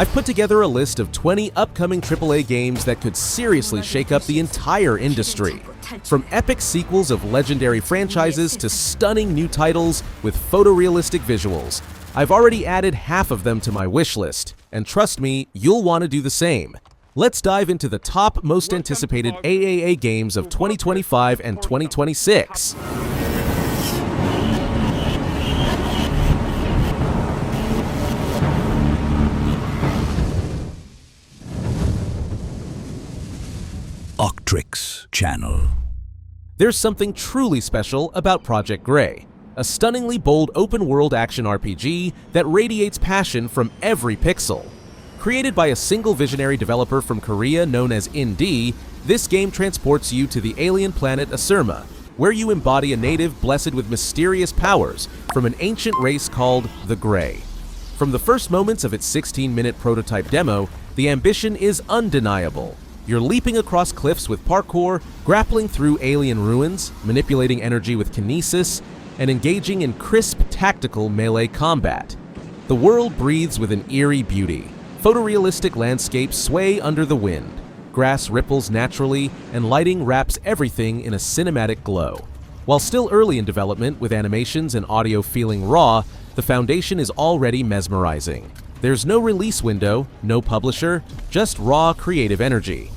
I've put together a list of 20 upcoming AAA games that could seriously shake up the entire industry. From epic sequels of legendary franchises to stunning new titles with photorealistic visuals, I've already added half of them to my wish list, and trust me, you'll want to do the same. Let's dive into the top most anticipated AAA games of 2025 and 2026. ArcheAge Channel. There's something truly special about Project Gray, a stunningly bold open-world action RPG that radiates passion from every pixel. Created by a single visionary developer from Korea known as Indie, this game transports you to the alien planet Asurma, where you embody a native blessed with mysterious powers from an ancient race called the Gray. From the first moments of its 16-minute prototype demo, the ambition is undeniable. You're leaping across cliffs with parkour, grappling through alien ruins, manipulating energy with kinesis, and engaging in crisp tactical melee combat. The world breathes with an eerie beauty. Photorealistic landscapes sway under the wind. Grass ripples naturally, and lighting wraps everything in a cinematic glow. While still early in development, with animations and audio feeling raw, the foundation is already mesmerizing. There's no release window, no publisher, just raw creative energy.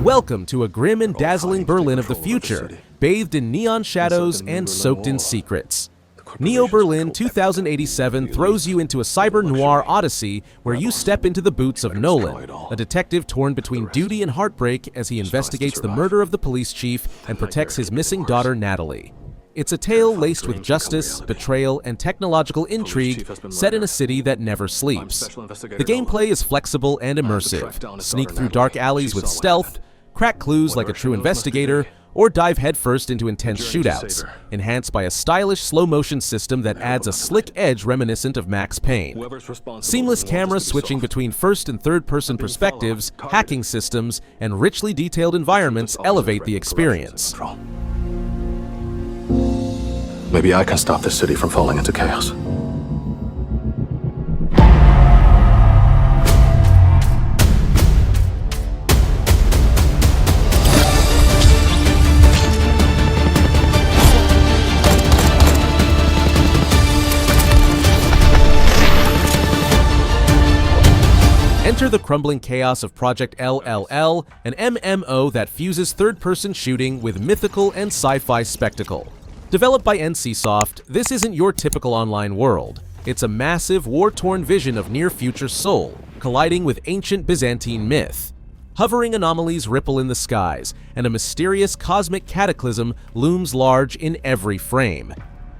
Welcome to a grim and dazzling Berlin of the future, bathed in neon shadows and soaked in secrets. Neo Berlin 2087 throws you into a cyber-noir odyssey where you step into the boots of Nolan, a detective torn between duty and heartbreak as he investigates the murder of the police chief and protects his missing daughter Natalie. It's a tale laced with justice, betrayal, and technological intrigue set in a city that never sleeps. The gameplay is flexible and immersive. Sneak through dark alleys with stealth, crack clues like a true investigator, or dive headfirst into intense shootouts, enhanced by a stylish slow-motion system that adds a slick edge reminiscent of Max Payne. Seamless camera switching between first and third-person perspectives, hacking systems, and richly detailed environments elevate the experience. Maybe I can stop this city from falling into chaos. Enter the crumbling chaos of Project LLL, an MMO that fuses third-person shooting with mythical and sci-fi spectacle. Developed by NCSoft, this isn't your typical online world. It's a massive, war-torn vision of near-future Seoul, colliding with ancient Byzantine myth. Hovering anomalies ripple in the skies, and a mysterious cosmic cataclysm looms large in every frame.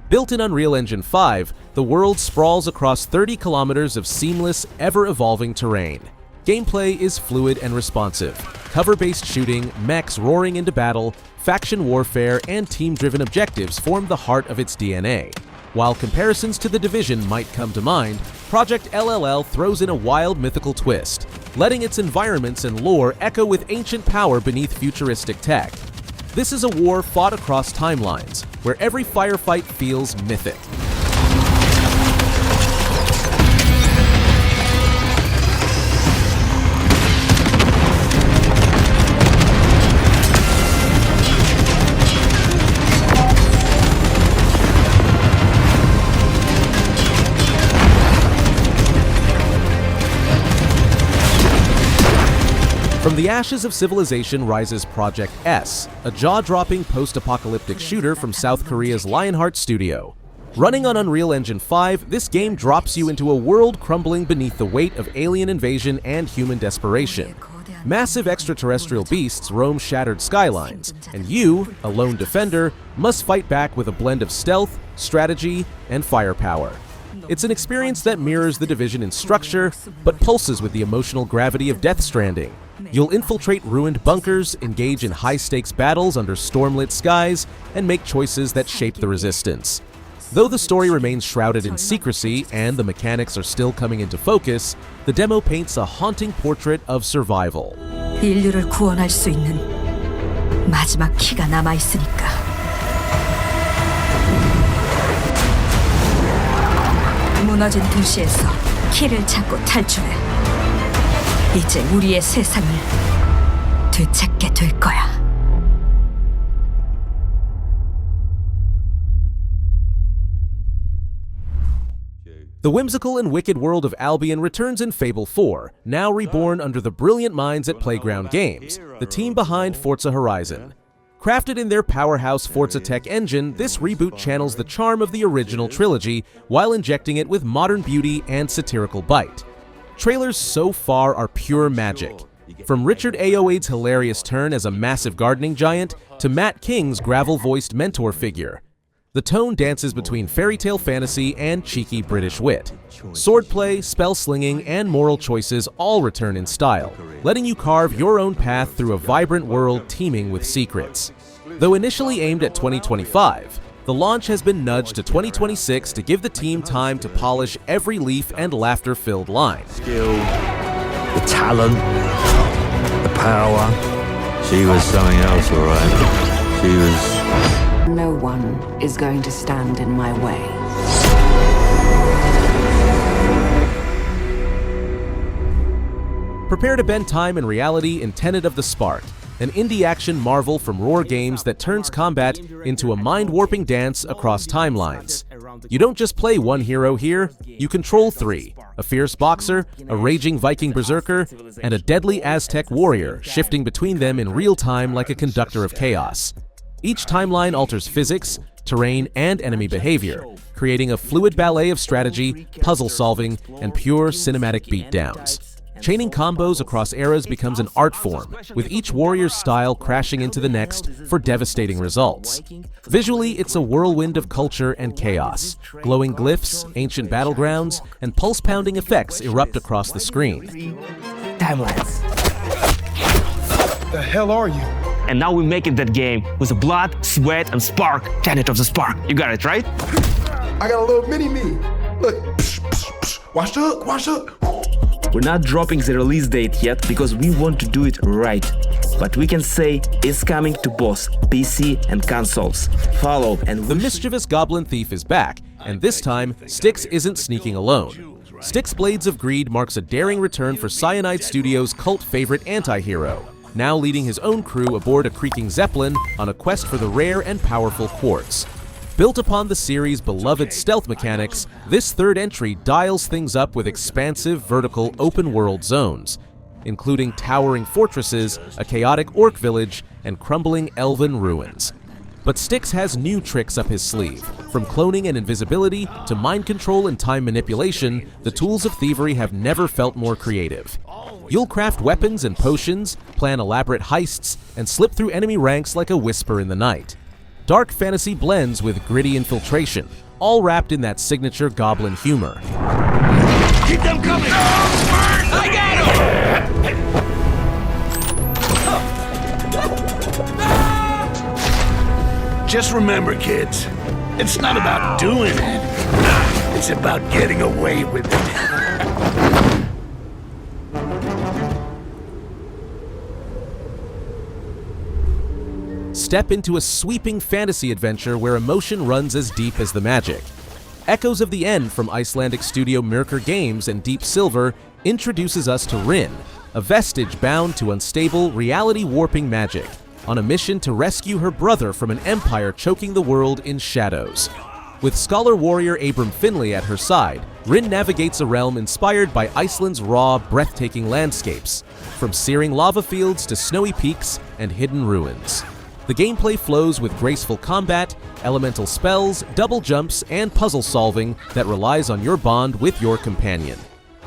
Built in Unreal Engine 5, the world sprawls across 30 kilometers of seamless, ever-evolving terrain. Gameplay is fluid and responsive. Cover-based shooting, mechs roaring into battle, faction warfare, and team-driven objectives form the heart of its DNA. While comparisons to The Division might come to mind, Project LLL throws in a wild mythical twist, letting its environments and lore echo with ancient power beneath futuristic tech. This is a war fought across timelines, where every firefight feels mythic. From the ashes of civilization rises Project S, a jaw-dropping post-apocalyptic shooter from South Korea's Lionheart Studio. Running on Unreal Engine 5, this game drops you into a world crumbling beneath the weight of alien invasion and human desperation. Massive extraterrestrial beasts roam shattered skylines, and you, a lone defender, must fight back with a blend of stealth, strategy, and firepower. It's an experience that mirrors The Division in structure, but pulses with the emotional gravity of Death Stranding. You'll infiltrate ruined bunkers, engage in high-stakes battles under stormlit skies, and make choices that shape the Resistance. Though the story remains shrouded in secrecy and the mechanics are still coming into focus, the demo paints a haunting portrait of survival. 인류를 구원할 수 있는 마지막 키가 남아 있으니까. 무너진 도시에서 키를 찾고 탈출해. 이제 우리의 세상을 되찾게 될 거야. The whimsical and wicked world of Albion returns in Fable 4, now reborn under the brilliant minds at Playground Games, the team behind Forza Horizon. Crafted in their powerhouse Forza Tech engine, this reboot channels the charm of the original trilogy while injecting it with modern beauty and satirical bite. Trailers so far are pure magic. From Richard Ayoade's hilarious turn as a massive gardening giant to Matt King's gravel-voiced mentor figure, the tone dances between fairy tale fantasy and cheeky British wit. Swordplay, spell slinging, and moral choices all return in style, letting you carve your own path through a vibrant world teeming with secrets. Though initially aimed at 2025, the launch has been nudged to 2026 to give the team time to polish every leaf and laughter-filled line. Skill, the talent, the power. She was something else, all right. She was... No one is going to stand in my way. Prepare to bend time and reality in Tenet of the Spark, an indie action marvel from Roar Games that turns combat into a mind-warping dance across timelines. You don't just play one hero here, you control three: a fierce boxer, a raging Viking berserker, and a deadly Aztec warrior, shifting between them in real time like a conductor of chaos. Each timeline alters physics, terrain, and enemy behavior, creating a fluid ballet of strategy, puzzle solving, and pure cinematic beatdowns. Chaining combos across eras becomes an art form, with each warrior's style crashing into the next for devastating results. Visually, it's a whirlwind of culture and chaos. Glowing glyphs, ancient battlegrounds, and pulse-pounding effects erupt across the screen. Timelines. The hell are you? And now we're making that game with the blood, sweat, and spark. Tenet of the Spark. You got it, right? I got a little mini-me. Look, psh, psh, psh. Watch the hook, watch the hook. We're not dropping the release date yet because we want to do it right. But we can say it's coming to both PC and consoles. Follow and The mischievous Goblin Thief is back, and this time, Styx isn't sneaking alone. Styx Blades of Greed marks a daring return for Cyanide Studios' cult favorite anti-hero, now leading his own crew aboard a creaking Zeppelin on a quest for the rare and powerful quartz. Built upon the series' beloved stealth mechanics, this third entry dials things up with expansive vertical open-world zones, including towering fortresses, a chaotic orc village, and crumbling elven ruins. But Styx has new tricks up his sleeve. From cloning and invisibility to mind control and time manipulation, the tools of thievery have never felt more creative. You'll craft weapons and potions, plan elaborate heists, and slip through enemy ranks like a whisper in the night. Dark fantasy blends with gritty infiltration, all wrapped in that signature goblin humor. Keep them coming! I got him! Just remember, kids, it's not about doing it. It's about getting away with it. Step into a sweeping fantasy adventure where emotion runs as deep as the magic. Echoes of the End from Icelandic studio Mirkr Games and Deep Silver introduces us to Rin, a vestige bound to unstable, reality-warping magic, on a mission to rescue her brother from an empire choking the world in shadows. With scholar warrior Abram Finley at her side, Rin navigates a realm inspired by Iceland's raw, breathtaking landscapes, from searing lava fields to snowy peaks and hidden ruins. The gameplay flows with graceful combat, elemental spells, double jumps, and puzzle solving that relies on your bond with your companion.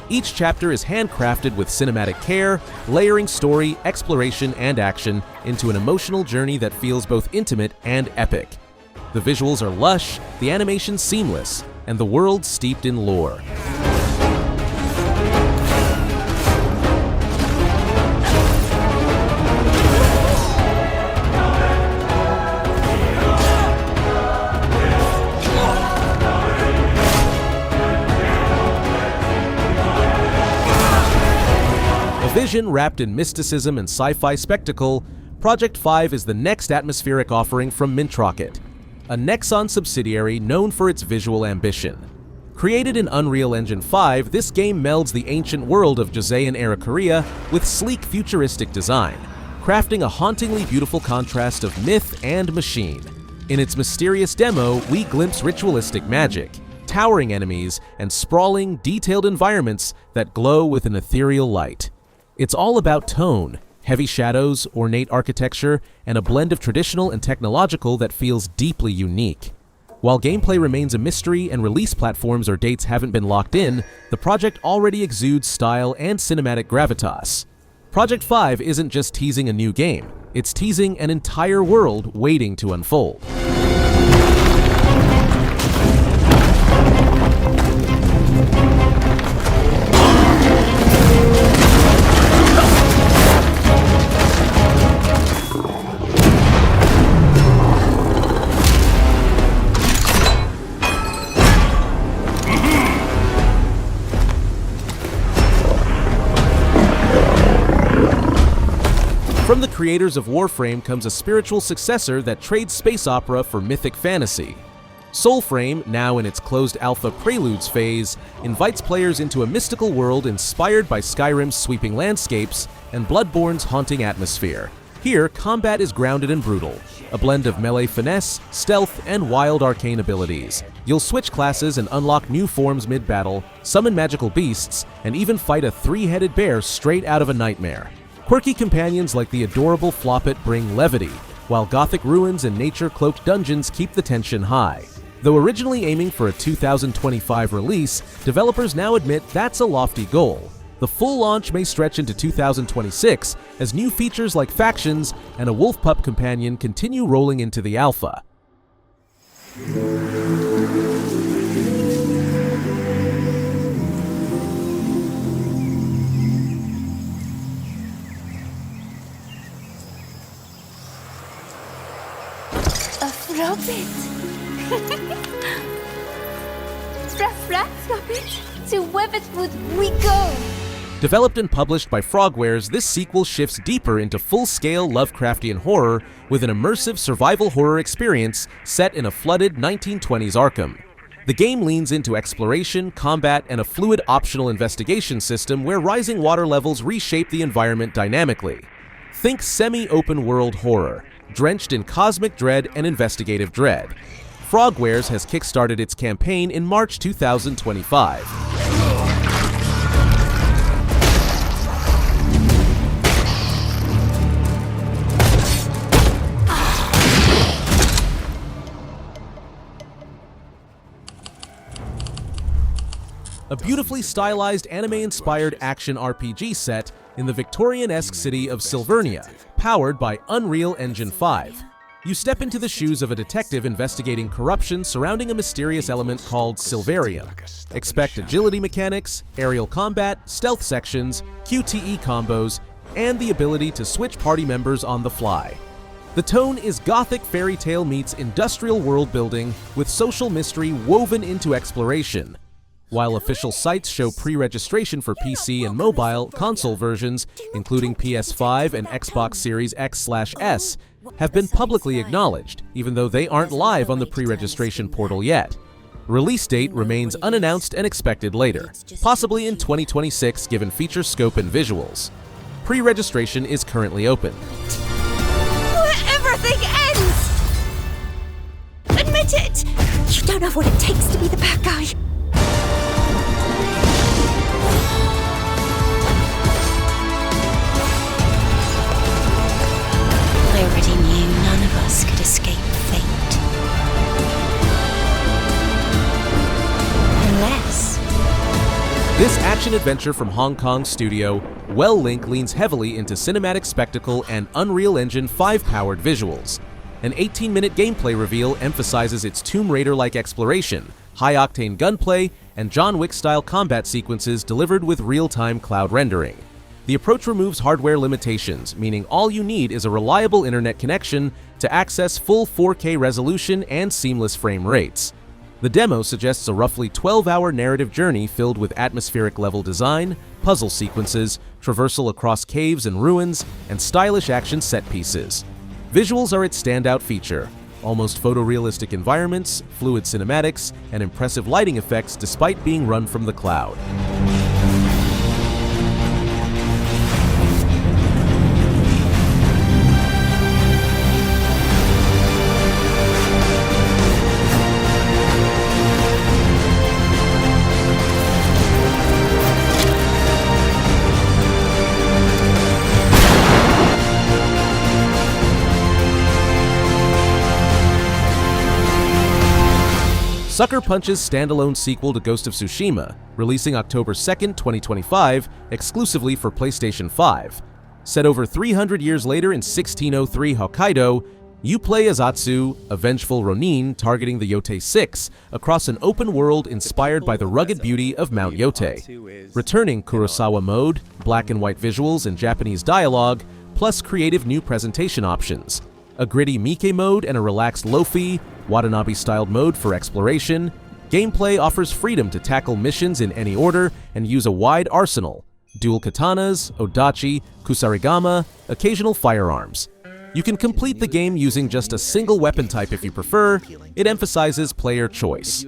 Each chapter is handcrafted with cinematic care, layering story, exploration, and action into an emotional journey that feels both intimate and epic. The visuals are lush, the animation seamless, and the world steeped in lore. A vision wrapped in mysticism and sci-fi spectacle, Project 5 is the next atmospheric offering from Mintrocket, a Nexon subsidiary known for its visual ambition. Created in Unreal Engine 5, this game melds the ancient world of Joseon-era Korea with sleek futuristic design, crafting a hauntingly beautiful contrast of myth and machine. In its mysterious demo, we glimpse ritualistic magic, towering enemies, and sprawling, detailed environments that glow with an ethereal light. It's all about tone, heavy shadows, ornate architecture, and a blend of traditional and technological that feels deeply unique. While gameplay remains a mystery and release platforms or dates haven't been locked in, the project already exudes style and cinematic gravitas. Project 5 isn't just teasing a new game, it's teasing an entire world waiting to unfold. From the creators of Warframe comes a spiritual successor that trades space opera for mythic fantasy. Soulframe, now in its closed alpha preludes phase, invites players into a mystical world inspired by Skyrim's sweeping landscapes and Bloodborne's haunting atmosphere. Here, combat is grounded and brutal, a blend of melee finesse, stealth, and wild arcane abilities. You'll switch classes and unlock new forms mid-battle, summon magical beasts, and even fight a three-headed bear straight out of a nightmare. Quirky companions like the adorable Floppet bring levity, while gothic ruins and nature-cloaked dungeons keep the tension high. Though originally aiming for a 2025 release, developers now admit that's a lofty goal. The full launch may stretch into 2026 as new features like factions and a wolf pup companion continue rolling into the alpha. Floppet! Floppet! To Webbitwood we go! Developed and published by Frogwares, this sequel shifts deeper into full-scale Lovecraftian horror with an immersive survival horror experience set in a flooded 1920s Arkham. The game leans into exploration, combat, and a fluid optional investigation system where rising water levels reshape the environment dynamically. Think semi-open world horror, drenched in cosmic dread and investigative dread. Frogwares has kickstarted its campaign in March 2025. A beautifully stylized anime-inspired action RPG set in the Victorian-esque city of Silvernia, powered by Unreal Engine 5. You step into the shoes of a detective investigating corruption surrounding a mysterious element called Silverium. Expect agility mechanics, aerial combat, stealth sections, QTE combos, and the ability to switch party members on the fly. The tone is gothic fairy tale meets industrial world building with social mystery woven into exploration. While official sites show pre-registration for PC and mobile console versions, including PS5 and Xbox Series X/S, have been publicly acknowledged, even though they aren't live on the pre-registration portal yet. Release date remains unannounced and expected later, possibly in 2026 given feature scope and visuals. Pre-registration is currently open. Where everything ends! Admit it! You don't have what it takes to be the bad guy. I already knew none of us could escape fate. Unless... This action-adventure from Hong Kong studio, Well Link leans heavily into cinematic spectacle and Unreal Engine 5-powered visuals. An 18-minute gameplay reveal emphasizes its Tomb Raider-like exploration, high-octane gunplay, and John Wick-style combat sequences delivered with real-time cloud rendering. The approach removes hardware limitations, meaning all you need is a reliable internet connection to access full 4K resolution and seamless frame rates. The demo suggests a roughly 12-hour narrative journey filled with atmospheric level design, puzzle sequences, traversal across caves and ruins, and stylish action set pieces. Visuals are its standout feature. Almost photorealistic environments, fluid cinematics, and impressive lighting effects despite being run from the cloud. Sucker Punch's standalone sequel to Ghost of Tsushima, releasing October 2nd, 2025, exclusively for PlayStation 5. Set over 300 years later in 1603 Hokkaido, you play as Atsu, a vengeful Ronin targeting the Yōtei 6, across an open world inspired by the rugged beauty of Mount Yōtei. Returning Kurosawa mode, black and white visuals and Japanese dialogue, plus creative new presentation options. A gritty Miike mode and a relaxed Lofi, Watanabe-styled mode for exploration. Gameplay offers freedom to tackle missions in any order and use a wide arsenal. Dual katanas, odachi, kusarigama, occasional firearms. You can complete the game using just a single weapon type if you prefer. It emphasizes player choice.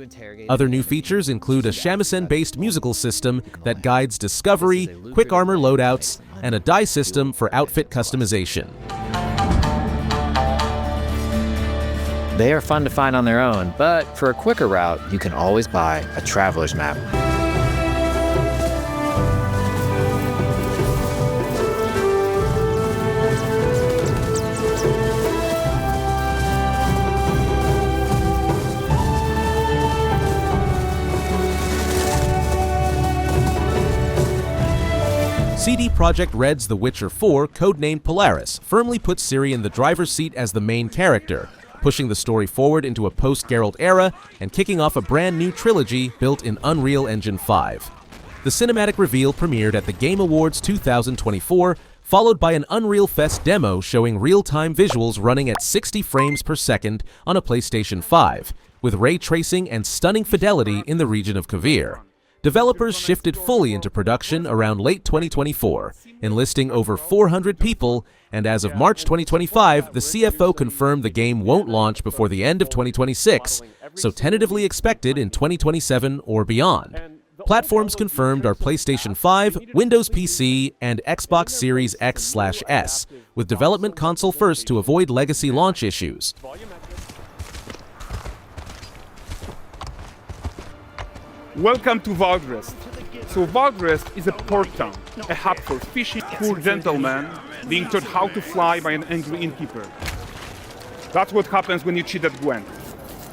Other new features include a shamisen-based musical system that guides discovery, quick armor loadouts, and a die system for outfit customization. They are fun to find on their own, but for a quicker route, you can always buy a traveler's map. CD Projekt Red's The Witcher 4, codenamed Polaris, firmly puts Ciri in the driver's seat as the main character, pushing the story forward into a post-Geralt era and kicking off a brand new trilogy built in Unreal Engine 5. The cinematic reveal premiered at the Game Awards 2024, followed by an Unreal Fest demo showing real-time visuals running at 60 frames per second on a PlayStation 5, with ray tracing and stunning fidelity in the region of Kavir. Developers shifted fully into production around late 2024, enlisting over 400 people, and as of March 2025, the CFO confirmed the game won't launch before the end of 2026, so tentatively expected in 2027 or beyond. Platforms confirmed are PlayStation 5, Windows PC, and Xbox Series X/S, with development console first to avoid legacy launch issues. Welcome to Valgrest. So Valgrest is a port town, a hub for fishing, poor gentlemen being taught how to fly by an angry innkeeper. That's what happens when you cheat at Gwent.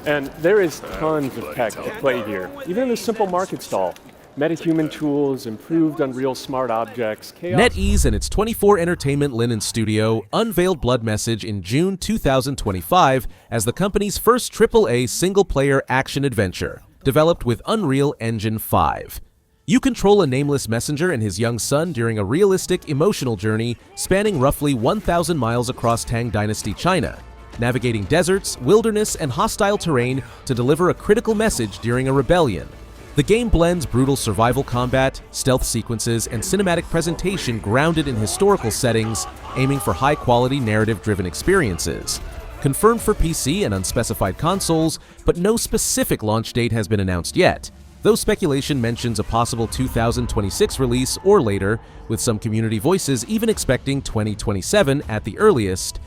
And there is tons of tech to play here, even in a simple market stall. Metahuman tools, improved Unreal smart objects, chaos... NetEase and its 24 Entertainment Linen studio unveiled Blood Message in June 2025 as the company's first AAA single-player action-adventure, developed with Unreal Engine 5. You control a nameless messenger and his young son during a realistic, emotional journey spanning roughly 1,000 miles across Tang Dynasty China, navigating deserts, wilderness, and hostile terrain to deliver a critical message during a rebellion. The game blends brutal survival combat, stealth sequences, and cinematic presentation grounded in historical settings, aiming for high-quality narrative-driven experiences. Confirmed for PC and unspecified consoles, but no specific launch date has been announced yet, though speculation mentions a possible 2026 release or later, with some community voices even expecting 2027 at the earliest.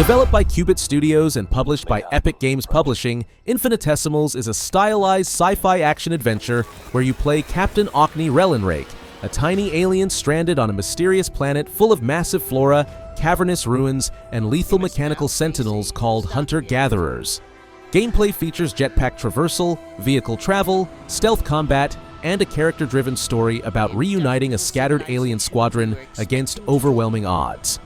Developed by Qubit Studios and published by Epic Games Publishing, Infinitesimals is a stylized sci-fi action-adventure where you play Captain Ocni Relenrake, a tiny alien stranded on a mysterious planet full of massive flora, cavernous ruins, and lethal mechanical sentinels called Hunter-Gatherers. Gameplay features jetpack traversal, vehicle travel, stealth combat, and a character-driven story about reuniting a scattered alien squadron against overwhelming odds.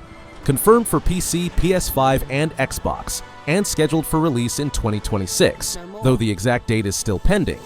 Confirmed for PC, PS5, and Xbox, and scheduled for release in 2026, though the exact date is still pending.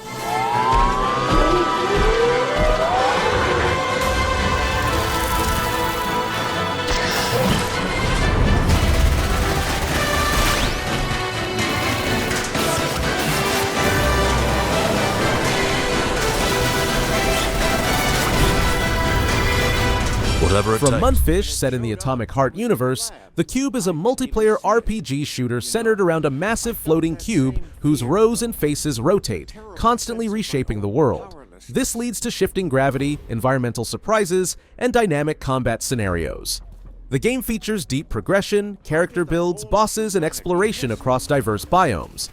From Mundfish, set in the Atomic Heart universe, The Cube is a multiplayer RPG shooter centered around a massive floating cube whose rows and faces rotate, constantly reshaping the world. This leads to shifting gravity, environmental surprises, and dynamic combat scenarios. The game features deep progression, character builds, bosses, and exploration across diverse biomes.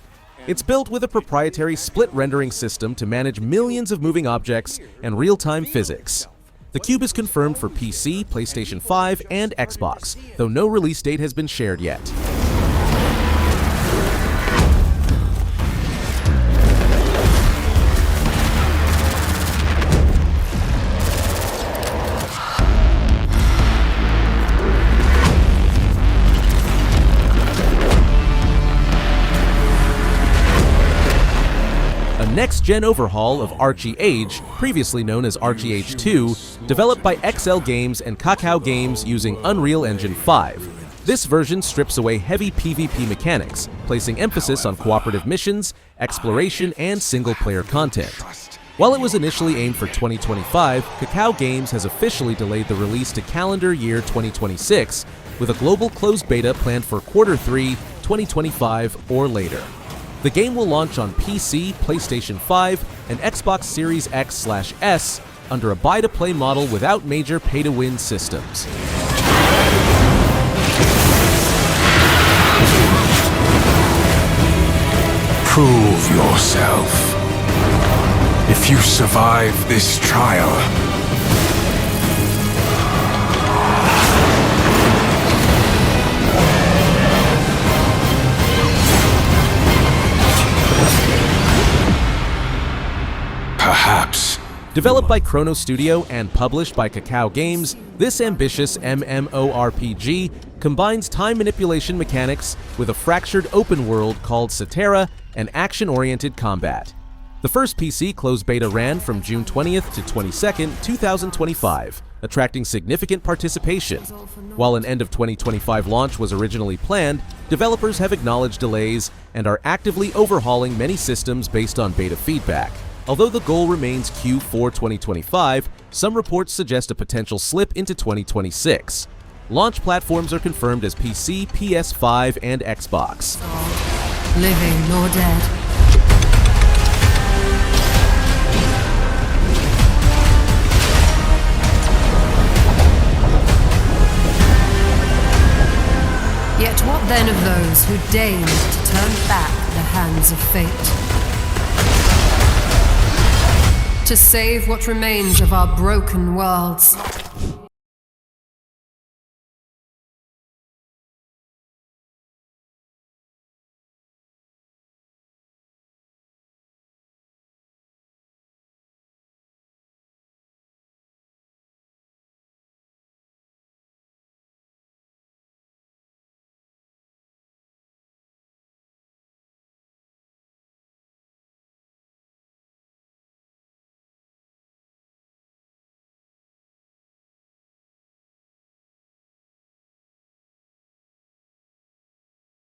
It's built with a proprietary split rendering system to manage millions of moving objects and real-time physics. The Cube is confirmed for PC, PlayStation 5, and Xbox, though no release date has been shared yet. Next-gen overhaul of ArcheAge, previously known as ArcheAge 2, developed by XL Games and Kakao Games using Unreal Engine 5. This version strips away heavy PvP mechanics, placing emphasis on cooperative missions, exploration, and single-player content. While it was initially aimed for 2025, Kakao Games has officially delayed the release to calendar year 2026, with a global closed beta planned for Q3 2025 or later. The game will launch on PC, PlayStation 5, and Xbox Series X/S under a buy-to-play model without major pay-to-win systems. Prove yourself. If you survive this trial, perhaps. Developed by Chrono Studio and published by Kakao Games, this ambitious MMORPG combines time manipulation mechanics with a fractured open world called Cetera and action-oriented combat. The first PC closed beta ran from June 20th to 22nd, 2025, attracting significant participation. While an end of 2025 launch was originally planned, developers have acknowledged delays and are actively overhauling many systems based on beta feedback. Although the goal remains Q4 2025, some reports suggest a potential slip into 2026. Launch platforms are confirmed as PC, PS5, and Xbox. Living nor dead. Yet what then of those who deigned to turn back the hands of fate? To save what remains of our broken worlds.